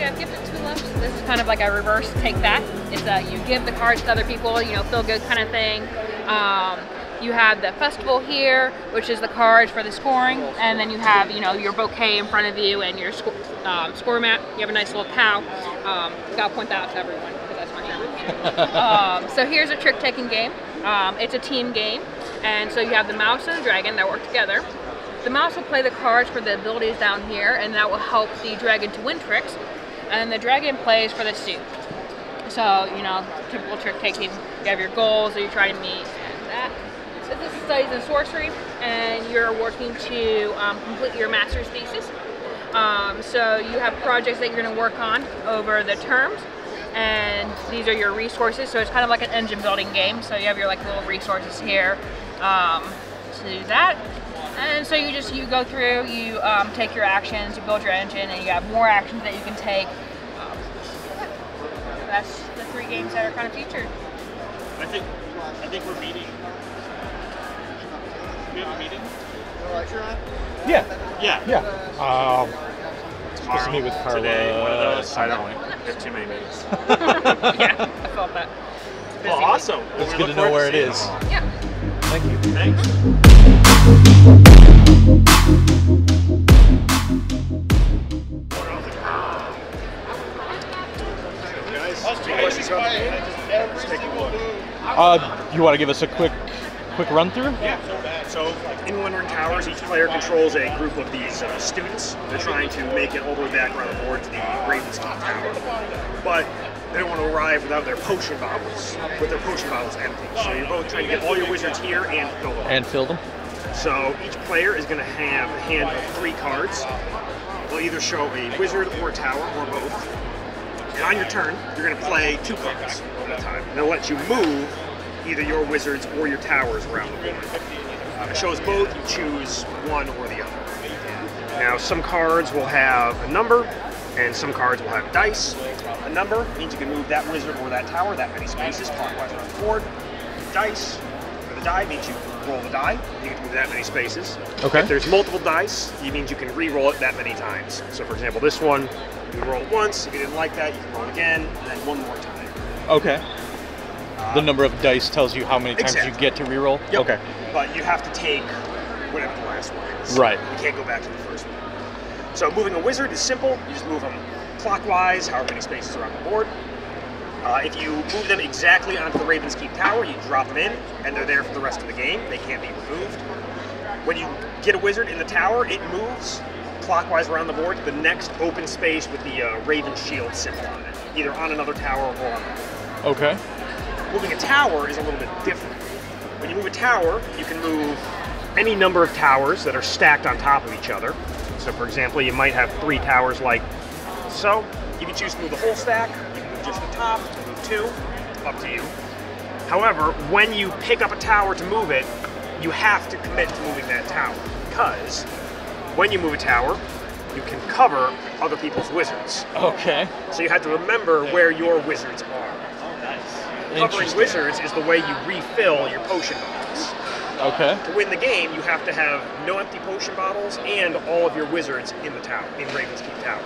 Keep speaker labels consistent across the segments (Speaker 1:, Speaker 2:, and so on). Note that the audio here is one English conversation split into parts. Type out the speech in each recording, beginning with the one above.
Speaker 1: have gifted tulips. This is kind of like a reverse take that. It's you give the cards to other people, you know, feel good kind of thing. You have the festival here, which is the cards for the scoring, and then you have, you know, your bouquet in front of you and your score mat. You have a nice little cow. Gotta point that out to everyone because that's my name. So here's a trick-taking game. It's a team game, and so you have the mouse and the dragon that work together. The mouse will play the cards for the abilities down here, and that will help the dragon to win tricks. And the dragon plays for the suit. So, you know, typical trick-taking, you have your goals that you're trying to meet, and that. So this is Studies in Sorcery, and you're working to complete your master's thesis. So you have projects that you're going to work on over the terms, and these are your resources. So it's kind of like an engine building game. So you have your like little resources here to do that. And so you go through, you take your actions, you build your engine, and you have more actions that you can take. That's the 3 games that are kind of featured.
Speaker 2: I think we're meeting. We have a meeting?
Speaker 3: Yeah. Supposed to meet with Carla.
Speaker 2: Today, one of those. I don't have too many meetings.
Speaker 1: Yeah, I felt that.
Speaker 2: Well, awesome. Well,
Speaker 3: it's good to know where it is.
Speaker 1: Yeah.
Speaker 3: Thank you.
Speaker 2: Thanks.
Speaker 3: You want to give us a quick run through?
Speaker 2: Yeah. So in Wandering Towers, each player controls a group of these students. They're trying to make it all the way back around the board to the Raven's Keep Tower. But they don't want to arrive without their potion bottles, with their potion bottles empty. So you're both trying to get all your wizards here and fill them.
Speaker 3: And fill them.
Speaker 2: So each player is going to have a hand of 3 cards. They'll either show a wizard or a tower or both. And on your turn, you're going to play 2 cards at a time. And they'll let you move either your wizards or your towers around the board. It shows both, you choose one or the other. Now some cards will have a number, and some cards will have dice. A number means you can move that wizard or that tower that many spaces clockwise around the board. Dice, or the die, means you roll the die, you can move that many spaces.
Speaker 3: Okay.
Speaker 2: If there's multiple dice, it means you can re-roll it that many times. So for example, this one, you can roll it once. If you didn't like that, you can roll it again, and then one more time.
Speaker 3: Okay. The number of dice tells you how many times you get to reroll?
Speaker 2: Yep.
Speaker 3: Okay.
Speaker 2: But you have to take whatever the last one is.
Speaker 3: Right.
Speaker 2: You can't go back to the first one. So moving a wizard is simple. You just move them clockwise, however many spaces around the board. If you move them exactly onto the Raven's Keep Tower, you drop them in, and they're there for the rest of the game. They can't be removed. When you get a wizard in the tower, it moves clockwise around the board to the next open space with the Raven Shield symbol on it, either on another tower or on the board.
Speaker 3: Okay.
Speaker 2: Moving a tower is a little bit different. When you move a tower, you can move any number of towers that are stacked on top of each other. So for example, you might have 3 towers like so. You can choose to move the whole stack, you can move just the top, you can move 2, up to you. However, when you pick up a tower to move it, you have to commit to moving that tower, because when you move a tower, you can cover other people's wizards.
Speaker 3: Okay.
Speaker 2: So you have to remember where your wizards are. Covering wizards is the way you refill your potion bottles.
Speaker 3: Okay.
Speaker 2: To win the game, you have to have no empty potion bottles and all of your wizards in the tower, in Raven's Keep Tower.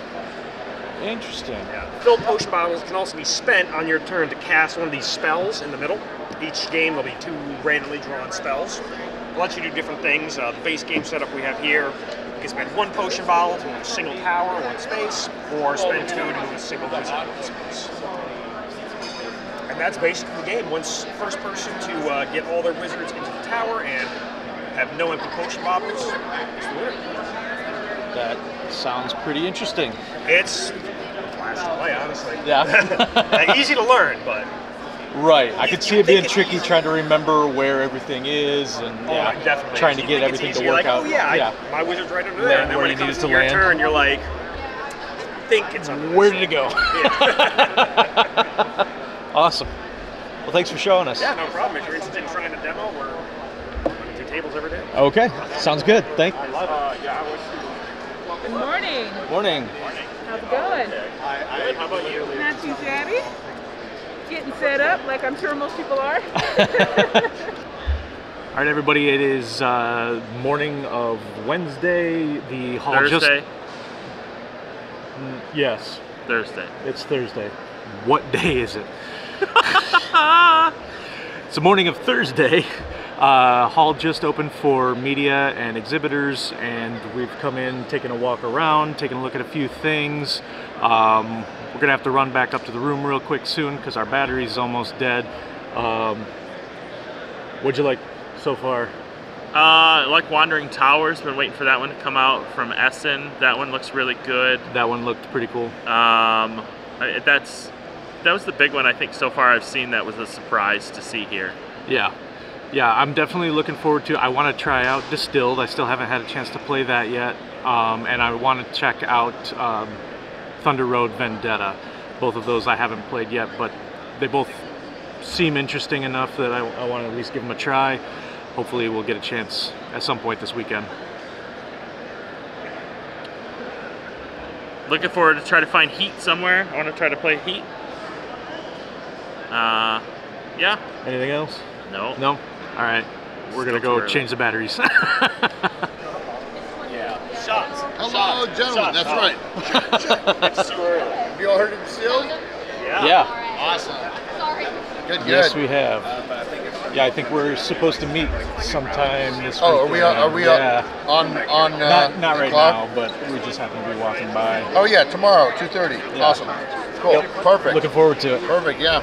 Speaker 3: Interesting.
Speaker 2: Yeah. Filled potion bottles can also be spent on your turn to cast one of these spells in the middle. Each game there'll be 2 randomly drawn spells. It lets you do different things. The base game setup we have here, you can spend 1 potion bottle to move a single tower or 1 space, or spend 2 to move a single wizard or 1 space. And that's basically the game. Once first person to get all their wizards into the tower and have no empty potion bottles is the winner.
Speaker 3: That sounds pretty interesting.
Speaker 2: It's a blast to play, honestly.
Speaker 3: Yeah.
Speaker 2: Easy to learn, but...
Speaker 3: Right. I could see it being tricky trying to remember where everything is and
Speaker 2: definitely.
Speaker 3: trying to get everything to work out.
Speaker 2: Oh yeah, my wizard's right under there. And then when it comes to your turn, you're like, I think it's under
Speaker 3: Where did it go? Awesome. Well, thanks for showing us.
Speaker 2: Yeah, no problem. If you're interested in trying a demo, we're running 2 tables every day.
Speaker 3: Okay. Sounds good. Thank you.
Speaker 1: Good morning.
Speaker 3: Morning.
Speaker 1: How's it going?
Speaker 2: Good. How about you?
Speaker 1: Not too shabby. Getting set up like I'm sure most people are.
Speaker 3: All right, everybody. It is morning of Wednesday. The hall
Speaker 2: Thursday.
Speaker 3: Yes.
Speaker 4: Thursday.
Speaker 3: It's Thursday. What day is it? It's the morning of Thursday. Hall just opened for media and exhibitors, and we've come in, taken a walk around, taken a look at a few things. We're gonna have to run back up to the room real quick soon because our battery's almost dead. What'd you like so far?
Speaker 4: I like Wandering Towers. Been waiting for that one to come out from Essen. That one looks really good.
Speaker 3: That one looked pretty cool.
Speaker 4: That was the big one I think so far I've seen that was a surprise to see here.
Speaker 3: Yeah, I'm definitely looking forward to. I want to try out Distilled. I still haven't had a chance to play that yet, and I want to check out Thunder Road Vendetta. Both of those I haven't played yet, but they both seem interesting enough that I want to at least give them a try. Hopefully we'll get a chance at some point this weekend.
Speaker 4: Looking forward to try to find Heat somewhere. I want to try to play Heat. Yeah.
Speaker 3: Anything else?
Speaker 4: No.
Speaker 3: No? All right. We're going to go change the batteries.
Speaker 4: Shots.
Speaker 5: Hello, gentlemen. That's right.
Speaker 4: It's too early.
Speaker 5: Have you all heard of Distilled?
Speaker 3: Yeah.
Speaker 5: Awesome. Good.
Speaker 3: Yes, we have. Yeah, I think we're supposed to meet sometime this week.
Speaker 5: Oh, are we
Speaker 3: yeah.
Speaker 5: on
Speaker 3: Not right
Speaker 5: clock?
Speaker 3: now, but we just happen to be walking by.
Speaker 5: Oh yeah, tomorrow, 2:30.
Speaker 3: Yeah.
Speaker 5: Awesome. Cool.
Speaker 3: Yep.
Speaker 5: Perfect.
Speaker 3: Looking forward to it.
Speaker 5: Perfect. Yeah.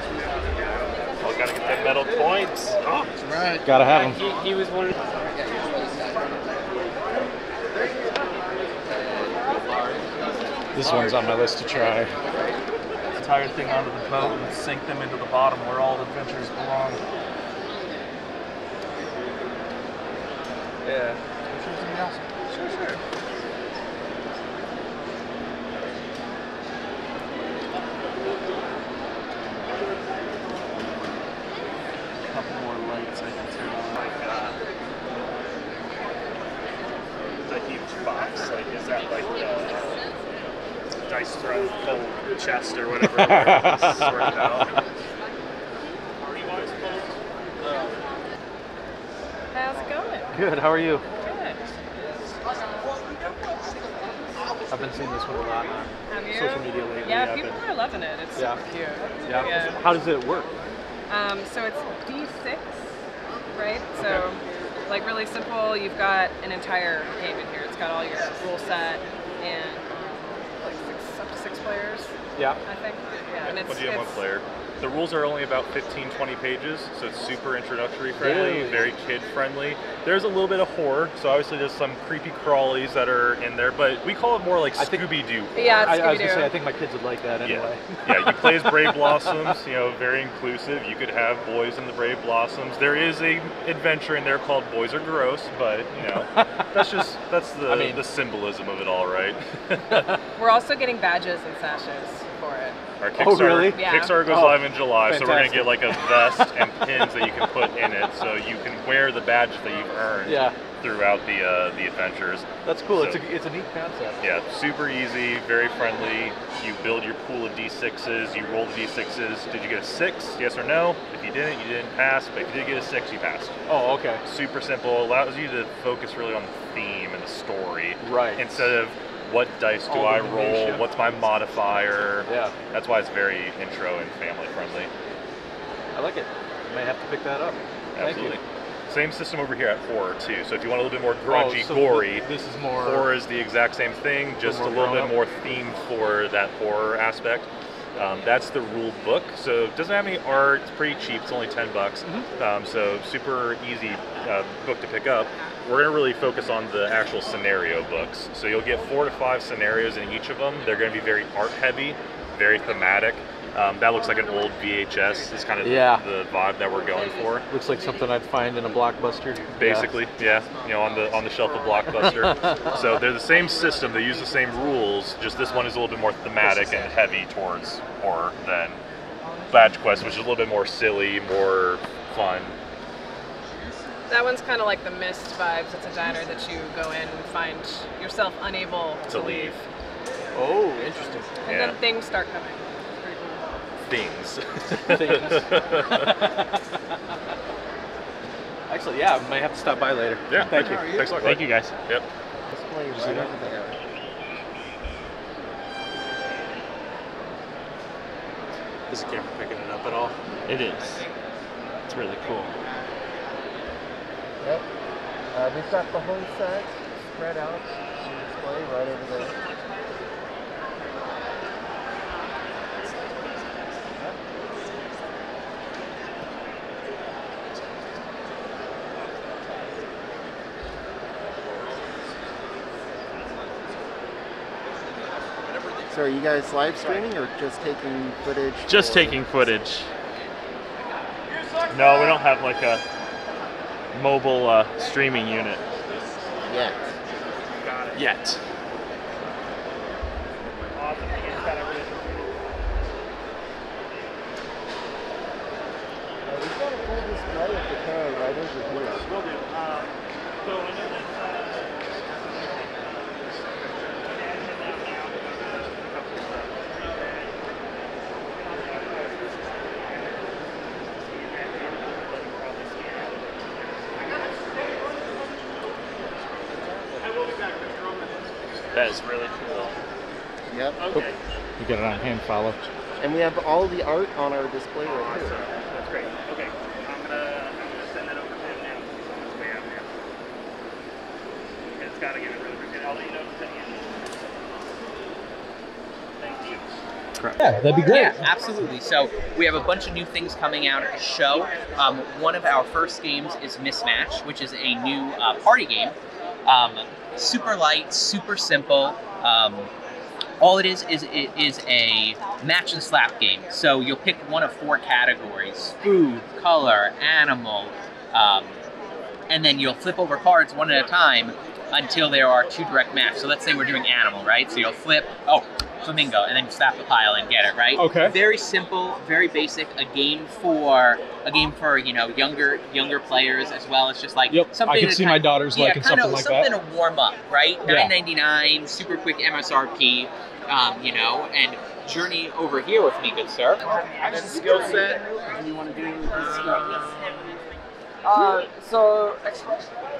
Speaker 4: Oh, gotta get them metal points. Oh.
Speaker 5: That's right.
Speaker 3: Gotta have them.
Speaker 4: He was one.
Speaker 3: This one's on my list to try.
Speaker 6: Entire thing onto the boat and sink them into the bottom where all adventures belong. Yeah.
Speaker 5: Sure.
Speaker 6: A couple more lights I can turn on.
Speaker 2: The huge box, like, is that like dice throw full chest or whatever? Sort it out.
Speaker 1: How's it going?
Speaker 3: Good, how are you?
Speaker 1: Good.
Speaker 3: I've been seeing this one a lot on
Speaker 1: Have you?
Speaker 3: social media lately.
Speaker 1: Yeah,
Speaker 3: I've
Speaker 1: people
Speaker 3: been-
Speaker 1: are loving it. It's
Speaker 3: Yeah.
Speaker 1: super cute.
Speaker 3: Yeah. How does it work?
Speaker 1: So it's D6, right? So, like, really simple. You've got an entire game in here. It's got all your rule set and like up to 6 players,
Speaker 3: Yeah.
Speaker 1: I think. Yeah, and
Speaker 7: What do you have one player? The rules are only about 15-20 pages, so it's super introductory friendly,
Speaker 3: Really?
Speaker 7: very kid friendly. There's a little bit of horror, so obviously there's some creepy crawlies that are in there, but we call it more like
Speaker 3: I think-
Speaker 7: Scooby-Doo.
Speaker 1: Yeah, it's
Speaker 3: I was gonna
Speaker 1: Scooby-Doo.
Speaker 3: say, I think my kids would like that anyway.
Speaker 7: Yeah, you play as Brave Blossoms, very inclusive. You could have boys in the Brave Blossoms. There is a adventure in there called Boys Are Gross, but that's the the symbolism of it all, right?
Speaker 1: We're also getting badges and sashes for it.
Speaker 7: Our Kickstarter,
Speaker 3: really?
Speaker 1: Yeah.
Speaker 7: Kickstarter goes
Speaker 3: Oh,
Speaker 7: live in July, so we're gonna
Speaker 3: fantastic.
Speaker 7: get like a vest and pins that you can put in it, so you can wear the badges that you've earned
Speaker 3: Yeah.
Speaker 7: throughout the adventures.
Speaker 3: That's cool.
Speaker 7: So-
Speaker 3: It's a neat concept.
Speaker 7: Yeah, super easy, very friendly. You build your pool of D6s, you roll the D6s. Did you get a 6? Yes or no? If you didn't pass, but if you did get a 6, you passed.
Speaker 3: Oh, okay.
Speaker 7: Super simple, allows you to focus really on the theme and the story.
Speaker 3: Right.
Speaker 7: Instead of what dice do
Speaker 3: All
Speaker 7: I
Speaker 3: the
Speaker 7: roll,
Speaker 3: minutia.
Speaker 7: what's my modifier.
Speaker 3: Yeah.
Speaker 7: That's why it's very intro and family friendly.
Speaker 3: I like it. May have to pick that up.
Speaker 7: Absolutely. Same system over here at horror too. So if you want a little bit more
Speaker 3: Thank
Speaker 7: grungy,
Speaker 3: you. Oh, so
Speaker 7: gory,
Speaker 3: this is more.
Speaker 7: horror is the exact same thing, just a
Speaker 3: more
Speaker 7: little bit
Speaker 3: grown-up?
Speaker 7: more themed for that horror aspect. That's the rule book. So it doesn't have any art. It's pretty cheap. It's only $10. So super easy book to pick up. We're going to really focus on the actual scenario books. So you'll get 4 to 5 scenarios in each of them. They're going to be very art heavy, very thematic. That looks like an old VHS. Is kind of
Speaker 3: Yeah.
Speaker 7: the vibe that we're going for.
Speaker 3: Looks like something I'd find in a Blockbuster.
Speaker 7: Basically, yeah. On the shelf of Blockbuster. So they're the same system. They use the same rules. Just this one is a little bit more thematic and heavy towards horror than Badge Quest, which is a little bit more silly, more fun.
Speaker 1: That one's kind of like the Mist vibes. It's a diner that you go in and find yourself unable to leave.
Speaker 3: Oh, interesting.
Speaker 1: And
Speaker 7: Yeah.
Speaker 1: then things start coming. It's pretty cool.
Speaker 7: Things.
Speaker 3: Excellent. Yeah, I might have to stop by later.
Speaker 7: Yeah.
Speaker 3: Thank you.
Speaker 7: Thanks a lot.
Speaker 3: Thank you, guys.
Speaker 7: Yep.
Speaker 8: Is the camera picking it up at all?
Speaker 4: It is. It's really cool.
Speaker 9: Yep. We've got the whole set spread out on display right over there. So are you guys live streaming or just taking footage?
Speaker 4: Just taking footage. No, we don't have like a mobile streaming unit.
Speaker 9: Yet.
Speaker 4: Yet.
Speaker 9: We've got a full display of the Terra right over here.
Speaker 4: Will do. So I know that. That is really cool.
Speaker 9: Yep.
Speaker 4: Okay.
Speaker 3: You get it on hand follow.
Speaker 9: And we have all the art on our display right here.
Speaker 4: That's great. Okay. I'm gonna send that over to him now. On his way out now. It's gotta get it really good. I'll let you know if it's any. Thank you.
Speaker 10: Yeah, that'd be great. Yeah, absolutely. So we have a bunch of new things coming out at the show. One of our first games is Mismatch, which is a new party game. Super light, super simple. All it is a match and slap game. So you'll pick one of 4 categories: food, color, animal, and then you'll flip over cards one at a time until there are 2 direct match. So let's say we're doing animal, right? So you'll flip, flamingo, and then you slap the pile and get it, right?
Speaker 3: Okay.
Speaker 10: Very simple, very basic. A game for younger players, as well as just like something.
Speaker 3: I can see my daughters liking something like that.
Speaker 10: Something to warm up, right? $9.99, super quick MSRP, and journey over here with me, good sir.
Speaker 11: That's a skill set. And you want to do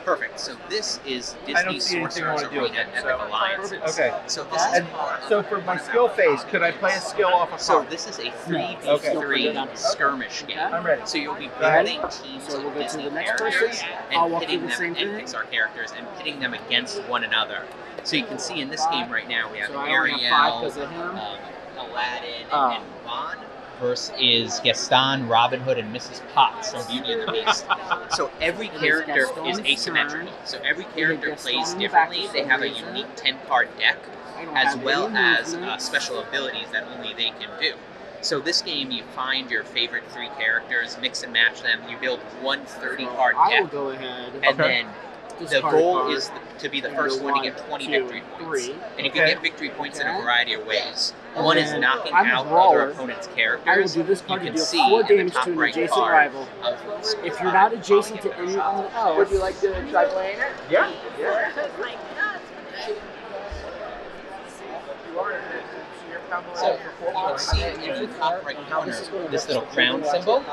Speaker 10: Perfect. So this is Disney Sorcerer's Arena Epic Alliance.
Speaker 11: Okay.
Speaker 10: So this is
Speaker 11: so for my skill phase, could I play a skill off a
Speaker 10: So
Speaker 11: card?
Speaker 10: this is a 3v3 skirmish game.
Speaker 11: I'm ready.
Speaker 10: So you'll be building teams
Speaker 11: So we'll
Speaker 10: of
Speaker 11: go to
Speaker 10: Disney
Speaker 11: the next
Speaker 10: characters
Speaker 11: person. I'll
Speaker 10: and
Speaker 11: walk
Speaker 10: pitting
Speaker 11: through the
Speaker 10: them
Speaker 11: same
Speaker 10: and
Speaker 11: thing.
Speaker 10: Pixar characters and pitting them against one another. So you can see in this game right now we have
Speaker 11: So I only
Speaker 10: Ariel,
Speaker 11: have 5 because of him.
Speaker 10: Aladdin, and Mulan. Versus Gaston, Robin Hood, and Mrs. Potts from Beauty and the Beast. So every character is asymmetrical. So every character plays differently. They have a unique 10-card deck, as well as special abilities that only they can do. So this game, you find your favorite 3 characters, mix and match them. You build one 30-card
Speaker 11: I will
Speaker 10: deck,
Speaker 11: go ahead.
Speaker 10: and then the goal
Speaker 11: card.
Speaker 10: is to be the first one to get 20 victory points. And you can get victory points in a variety of ways. One is knocking out other opponents' characters.
Speaker 11: I will do this card
Speaker 10: you
Speaker 11: to
Speaker 10: can
Speaker 11: deal
Speaker 10: see
Speaker 11: 4
Speaker 10: in the
Speaker 11: damage
Speaker 10: top
Speaker 11: to an
Speaker 10: right
Speaker 11: adjacent
Speaker 10: card
Speaker 11: rival.
Speaker 10: of
Speaker 11: If you're not adjacent to anyone else, would you like to try playing it? Yeah.
Speaker 10: So you can see in the top right corner this little crown symbol.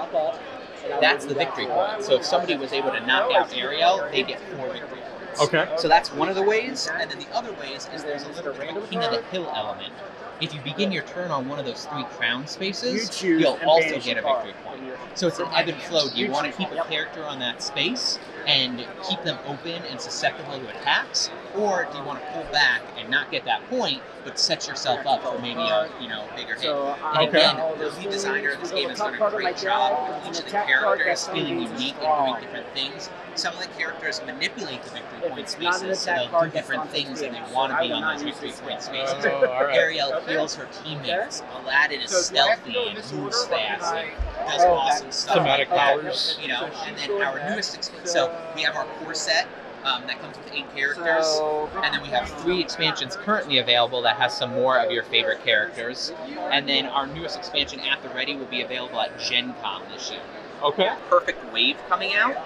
Speaker 10: That's the victory point. So if somebody was able to knock out Ariel, they get 4 victory points.
Speaker 3: Okay.
Speaker 10: So that's one of the ways, and then the other ways is there's a little bit of a King of the Hill element. If you begin your turn on one of those 3 crown spaces, you'll also get a victory point. So it's an ebb and flow. Do you want to keep a character on that space and keep them open and susceptible to attacks, or do you want to pull back and not get that point, but set yourself up for maybe a bigger hit? And again, the lead designer of this game has done a great job of each of the characters feeling unique and doing different things. Some of the characters manipulate the victory point spaces, so they'll do different things and they want to be on those victory point spaces. Ariel heals her teammates. Aladdin is stealthy and moves fast and does awesome stuff.
Speaker 3: Thematic
Speaker 10: like that,
Speaker 3: powers.
Speaker 10: And then our newest expansion. So we have our core set that comes with 8 characters, and then we have 3 expansions currently available that has some more of your favorite characters. And then our newest expansion at the ready will be available at Gen Con this year.
Speaker 3: Okay.
Speaker 10: Perfect Wave coming out.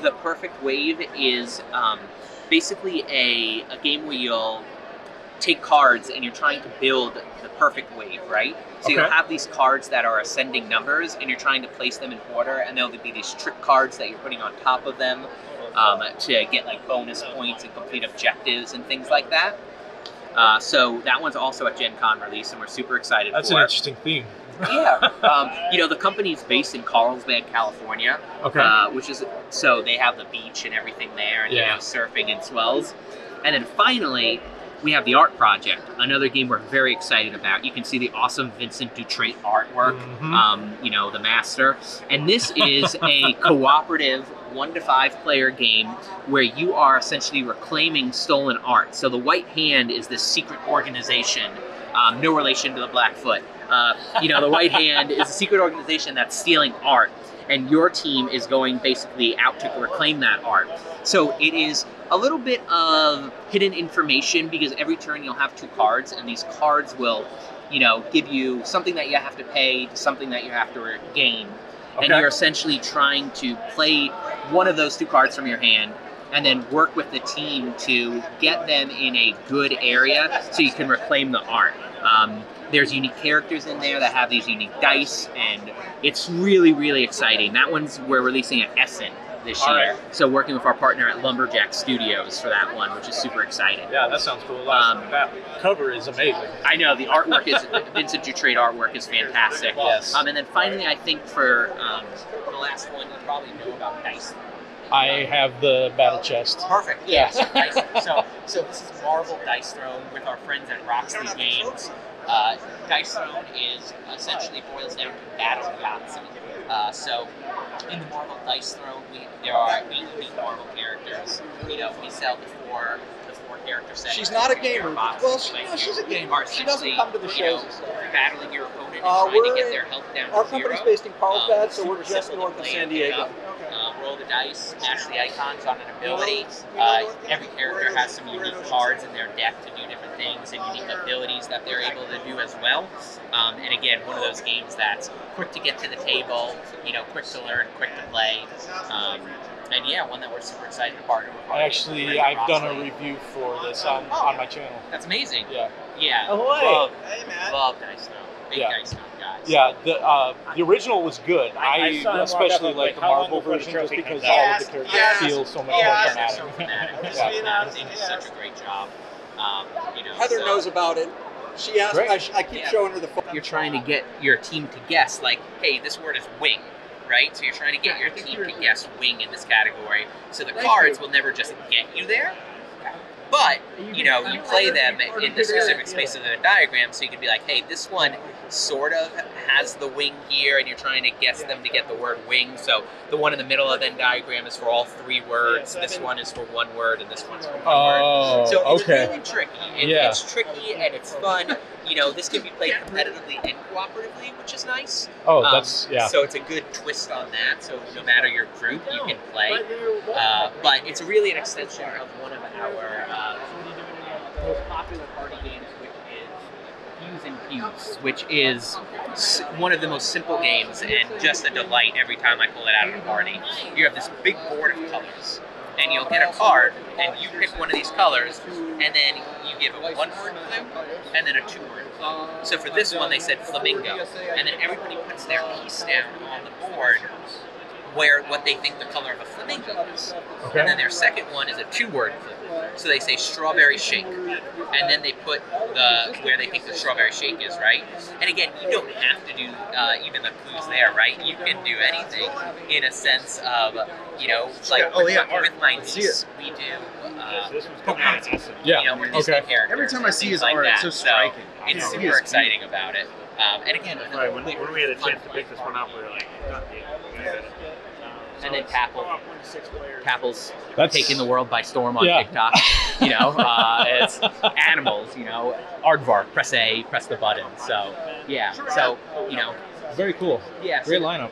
Speaker 10: The Perfect Wave is basically a game where you'll take cards and you're trying to build the perfect wave, right? So you'll have these cards that are ascending numbers and you're trying to place them in order, and there'll be these trick cards that you're putting on top of them to get like bonus points and complete objectives and things like that. So that one's also at Gen Con release, and we're super excited
Speaker 3: That's
Speaker 10: for
Speaker 3: an
Speaker 10: it.
Speaker 3: interesting theme.
Speaker 10: Yeah. You know, the company's based in Carlsbad, California.
Speaker 3: Okay.
Speaker 10: Which is, so they have the beach and everything there, and, you
Speaker 3: Yeah.
Speaker 10: know, surfing and swells. And then finally, we have the Art Project, another game we're very excited about. You can see the awesome Vincent Dutrait artwork, you know, the master. And this is a cooperative 1 to 5 player game where you are essentially reclaiming stolen art. So the White Hand is this secret organization, no relation to the Blackfoot. You know, the White Hand is a secret organization that's stealing art, and your team is going basically out to reclaim that art. So it is a little bit of hidden information because every turn you'll have 2 cards, and these cards will, you know, give you something that you have to pay to something that you have to gain. And you're essentially trying to play one of those 2 cards from your hand and then work with the team to get them in a good area so you can reclaim the art. There's unique characters in there that have these unique dice, and it's really, really exciting. That one's we're releasing at Essen this year. So working with our partner at Lumberjack Studios for that one, which is super exciting.
Speaker 3: Yeah, that sounds cool. That cover is amazing.
Speaker 10: I know, the artwork is, Vincent Dutrait artwork is fantastic.
Speaker 3: Yes.
Speaker 10: And then finally, I think for the last one, you probably know about Dice.
Speaker 3: I have the battle chest.
Speaker 10: Perfect. Yeah. So this is Marvel Dice Throne with our friends at Roxley Games. Dice Throne is essentially boils down to battle Yahtzee. So in the Marvel Dice Throne, there are 8 unique Marvel characters. You know, we sell the four character set.
Speaker 11: She's not a gamer. Well, she's a gamer. She doesn't come to the shows.
Speaker 10: Battling your opponent and trying to get their health down to 0.
Speaker 11: Our company's based in Carlsbad, so we're just north of San Diego.
Speaker 10: Roll the dice, match the icons on an ability. Every character has some unique cards in their deck to do different things and unique abilities that they're able to do as well. And again, one of those games that's quick to get to the table, you know, quick to learn, quick to play. And yeah, one that we're super excited to partner with.
Speaker 3: I've done a review for this on my channel.
Speaker 10: That's amazing.
Speaker 3: Yeah.
Speaker 10: Yeah.
Speaker 3: Ahoy!
Speaker 10: Love Dice Throne. Big Dice Throne guys.
Speaker 3: Yeah, the original was good. I especially like the Marvel version just because all of the characters feel so much more dramatic.
Speaker 10: They did such a great job. You know,
Speaker 11: Heather knows about it. She asked. I keep showing her the phone.
Speaker 10: You're trying to get your team to guess, like, hey, this word is wing, right? So you're trying to get your team to guess wing in this category. So the cards will never just get you there. But, you know, you play them in the specific space of the diagram, so you can be like, hey, this one sort of has the wing here, and you're trying to guess them to get the word wing. So the one in the middle of the diagram is for all 3 words, this one is for 1 word, and this one's for 1 word. So it's really tricky. It's tricky and it's fun. You know, this can be played competitively and cooperatively, which is nice. So it's a good twist on that. So no matter your group, you can play. But it's really an extension of one of our most popular party games, which is Fuse and Fuse, which is one of the most simple games and just a delight every time I pull it out of a party. You have this big board of colors, and you'll get a card, and you pick one of these colors, and then you give a 1-word clue, and then a 2-word clue. So for this one, they said flamingo, and then everybody puts their piece down on the board where what they think the color of a flamingo is. And then their second one is a 2-word clue. So they say strawberry shake, and then they put where they think the strawberry shake is, right? And again, you don't have to do even the clues there, right? You can do anything in a sense of, you know, like with my niece, we do Pokemon. You know, we're Disney characters.
Speaker 2: Every time I see his
Speaker 10: like
Speaker 2: art,
Speaker 10: that.
Speaker 2: it's so striking.
Speaker 10: It's super exciting about it. And again,
Speaker 4: when we had a chance to pick this one up, we were like,
Speaker 10: and then Tapple's taking the world by storm on TikTok. You know, it's animals, you know, aardvark, press A, press the button. So, yeah. So, you know.
Speaker 3: Very cool.
Speaker 10: Yeah.
Speaker 3: Great lineup.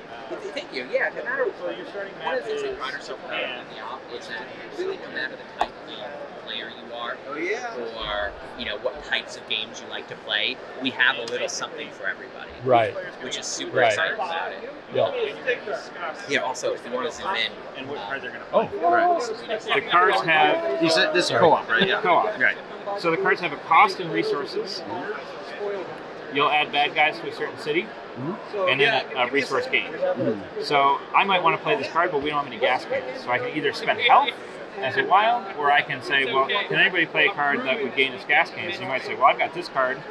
Speaker 10: Thank you. Yeah, no matter one of the things that pride ourselves on in the op is that really no matter the type of player you are, or you know what types of games you like to play, we have a little something for everybody.
Speaker 3: Right.
Speaker 10: Which is super exciting about it.
Speaker 3: Yeah.
Speaker 10: Yeah. Also, if you want to zoom in,
Speaker 2: and what cards are going to
Speaker 3: play.
Speaker 2: Right. The cards have. You said this is co-op, right? Yeah. Co-op. Right. So the cards have a cost and resources. You'll add bad guys to a certain city, and then a resource gain. So I might want to play this card, but we don't have any gas cannons. So I can either spend health
Speaker 8: as a wild, or I can say, well, can anybody play a card that would gain us gas cans? And you might say, well, I've got this card.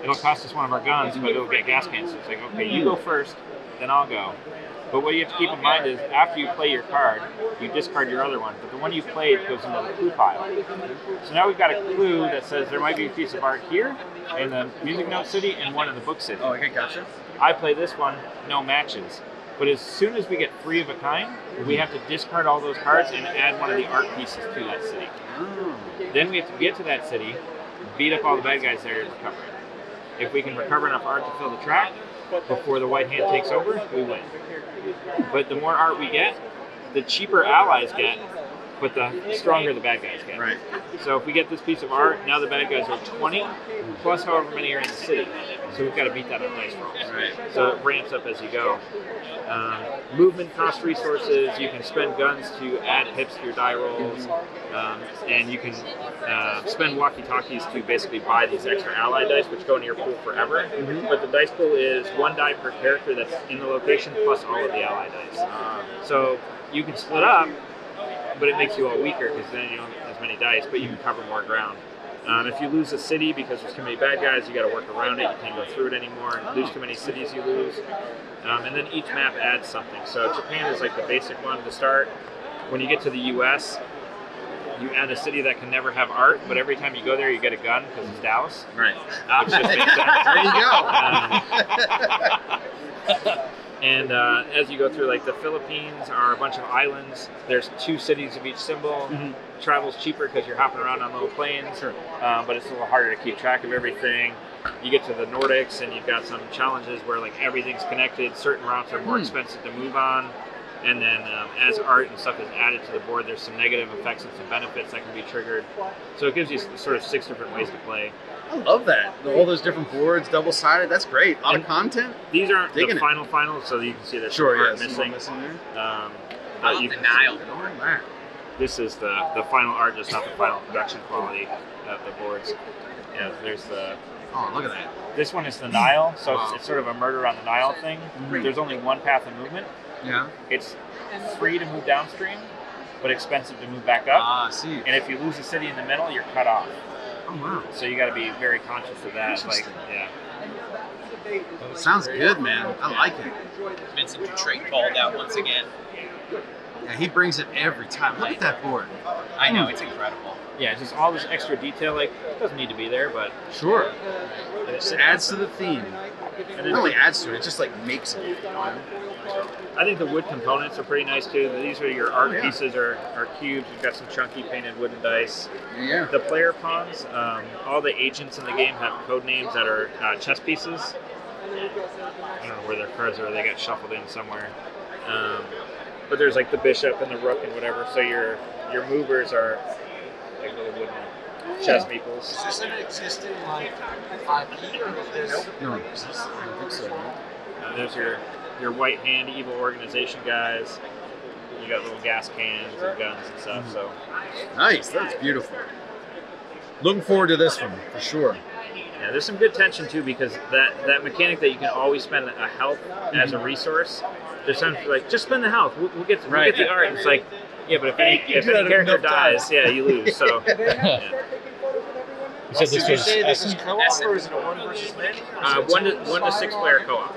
Speaker 8: It'll cost us one of our guns, but it'll get gas cans. So it's like, okay, you go first, then I'll go. But what you have to keep in mind is after you play your card, you discard your other one. But the one you played goes into the clue pile. So now we've got a clue that says there might be a piece of art here in the Music Note City and one in the Book City.
Speaker 12: Oh, okay, gotcha.
Speaker 8: I play this one, no matches. But as soon as we get 3 of a kind, we have to discard all those cards and add one of the art pieces to that city. Then we have to get to that city, beat up all the bad guys there and recover it. If we can recover enough art to fill the track before the white hand takes over, we win. But the more art we get, the cheaper allies get, but the stronger the bad guys get.
Speaker 12: Right.
Speaker 8: So if we get this piece of art, now the bad guys are 20, plus however many are in the city. So we've got to beat that on dice rolls.
Speaker 12: Right.
Speaker 8: So it ramps up as you go. Movement costs resources. You can spend guns to add pips to your die rolls. And you can spend walkie-talkies to basically buy these extra ally dice, which go into your pool forever. But the dice pool is 1 die per character that's in the location, plus all of the ally dice. So you can split up, but it makes you all weaker because then you don't have as many dice, but you can cover more ground. If you lose a city because there's too many bad guys, you got to work around it. You can't go through it anymore. Lose too many cities, you lose. And then each map adds something. So Japan is like the basic one to start. When you get to the U.S., you add a city that can never have art, but every time you go there, you get a gun because it's Dallas.
Speaker 12: Right.
Speaker 8: Which just makes sense.
Speaker 12: There you go.
Speaker 8: And as you go through, like the Philippines are a bunch of islands. There's 2 cities of each symbol. Travel's cheaper because you're hopping around on little planes.
Speaker 12: Sure.
Speaker 8: But it's a little harder to keep track of everything. You get to the Nordics and you've got some challenges where like everything's connected. Certain routes are more expensive to move on. And then as art and stuff is added to the board, there's some negative effects and some benefits that can be triggered. So it gives you sort of 6 different ways to play.
Speaker 12: I love that. All those different boards, double-sided. That's great. A lot of content.
Speaker 8: These aren't
Speaker 12: Digging
Speaker 8: the finals, so you can see there's
Speaker 12: sure,
Speaker 8: some art
Speaker 12: missing.
Speaker 8: there.
Speaker 10: I love the Nile.
Speaker 8: This is the final art, just not the final production quality of the boards. Yeah, there's the...
Speaker 12: Oh, look at that.
Speaker 8: This one is the Nile, so it's sort of a murder on the Nile thing. There's only one path of movement.
Speaker 12: Yeah.
Speaker 8: It's free to move downstream, but expensive to move back up.
Speaker 12: I see.
Speaker 8: And if you lose a city in the middle, you're cut off.
Speaker 12: Oh, wow.
Speaker 8: So you got to be very conscious of that. Like, yeah.
Speaker 12: Sounds good, man. I like it.
Speaker 10: Vincent Dutrait called out once again.
Speaker 12: Yeah, he brings it every time. Look at that board.
Speaker 10: I know, it's incredible.
Speaker 8: Yeah, just all this extra detail, like, it doesn't need to be there, but...
Speaker 12: Sure. It just adds to the theme. And it only adds to it, it just, like, makes it. You know?
Speaker 8: I think the wood components are pretty nice, too. These are your art pieces are cubes. You've got some chunky painted wooden dice.
Speaker 12: Yeah.
Speaker 8: The player pawns, all the agents in the game have code names that are chess pieces. I don't know where their cards are. They got shuffled in somewhere. But there's, like, the bishop and the rook and whatever, so your movers are... like little wooden chess meeples.
Speaker 11: Is this an existing like IP or is this?
Speaker 12: No, I don't think so.
Speaker 8: There's your white hand evil organization guys. You got little gas cans and guns and stuff. So
Speaker 12: nice, that's beautiful. Looking forward to this one for sure.
Speaker 8: Yeah, there's some good tension too because that mechanic that you can always spend a health as a resource. There's times like just spend the health. We'll get the art. And it's like. Yeah, but if any character dies, yeah, you lose. So, yeah.
Speaker 2: You said did you say this is co-op or is it a 1 versus many?
Speaker 8: 1 to 6 player co-op.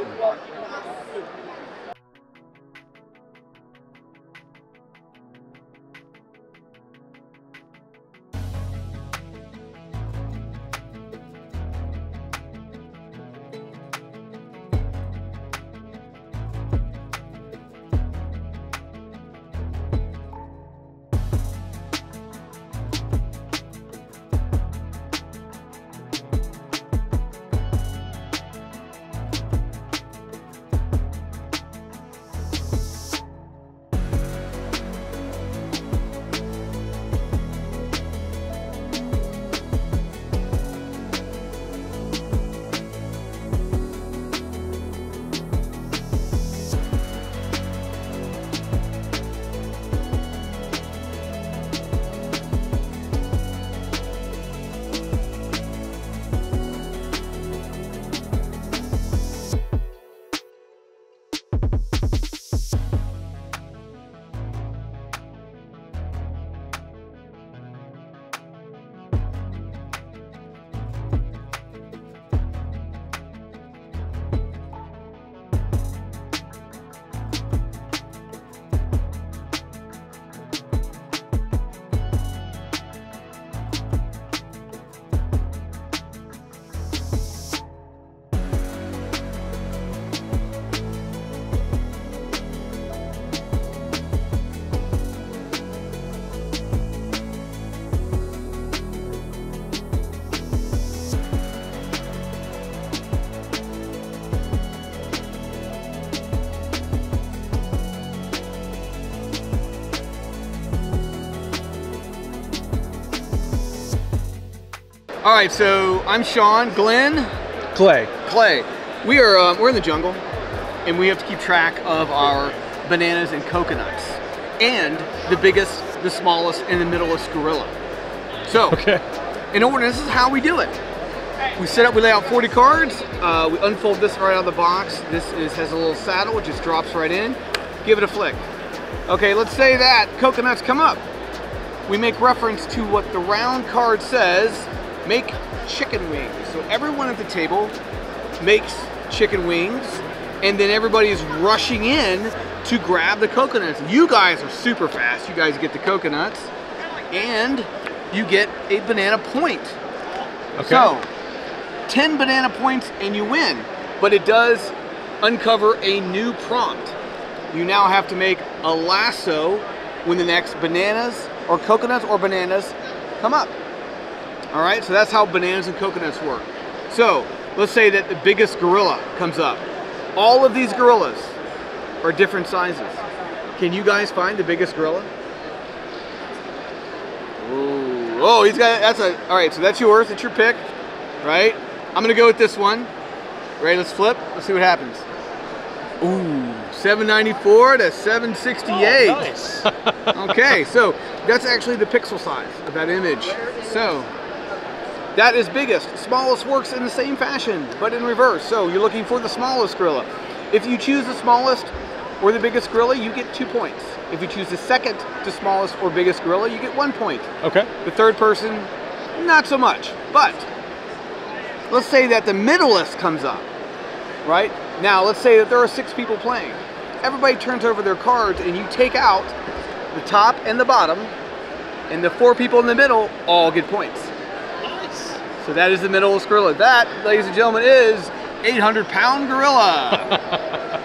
Speaker 13: All right, so I'm Sean. Glenn.
Speaker 3: Clay.
Speaker 13: Clay. We're in the jungle, and we have to keep track of our bananas and coconuts, and the biggest, the smallest, and the middlest gorilla. So, in order, this is how we do it. We lay out 40 cards. We unfold this right out of the box. This has a little saddle. It just drops right in. Give it a flick. Okay, let's say that coconuts come up. We make reference to what the round card says. Make chicken wings. So everyone at the table makes chicken wings, and then everybody is rushing in to grab the coconuts. You guys are super fast. You guys get the coconuts, and you get a banana point. Okay. So, 10 banana points and you win. But it does uncover a new prompt. You now have to make a lasso when the next bananas or coconuts or bananas come up. All right, so that's how bananas and coconuts work. So let's say that the biggest gorilla comes up. All of these gorillas are different sizes. Can you guys find the biggest gorilla? Ooh. Oh, he's got, all right, so that's yours, it's your pick, right? I'm gonna go with this one. Ready, let's flip, let's see what happens. Ooh, 794 to 768.
Speaker 4: Oh, nice.
Speaker 13: Okay, so that's actually the pixel size of that image. So that is biggest. Smallest works in the same fashion, but in reverse. So you're looking for the smallest gorilla. If you choose the smallest or the biggest gorilla, you get 2 points. If you choose the second to smallest or biggest gorilla, you get 1 point.
Speaker 3: Okay.
Speaker 13: The third person, not so much. But let's say that the middlest comes up, right? Now, let's say that there are 6 people playing. Everybody turns over their cards and you take out the top and the bottom, and the 4 people in the middle all get points.
Speaker 10: Nice.
Speaker 13: So that is the middlest gorilla. That, ladies and gentlemen, is 800-pound gorilla.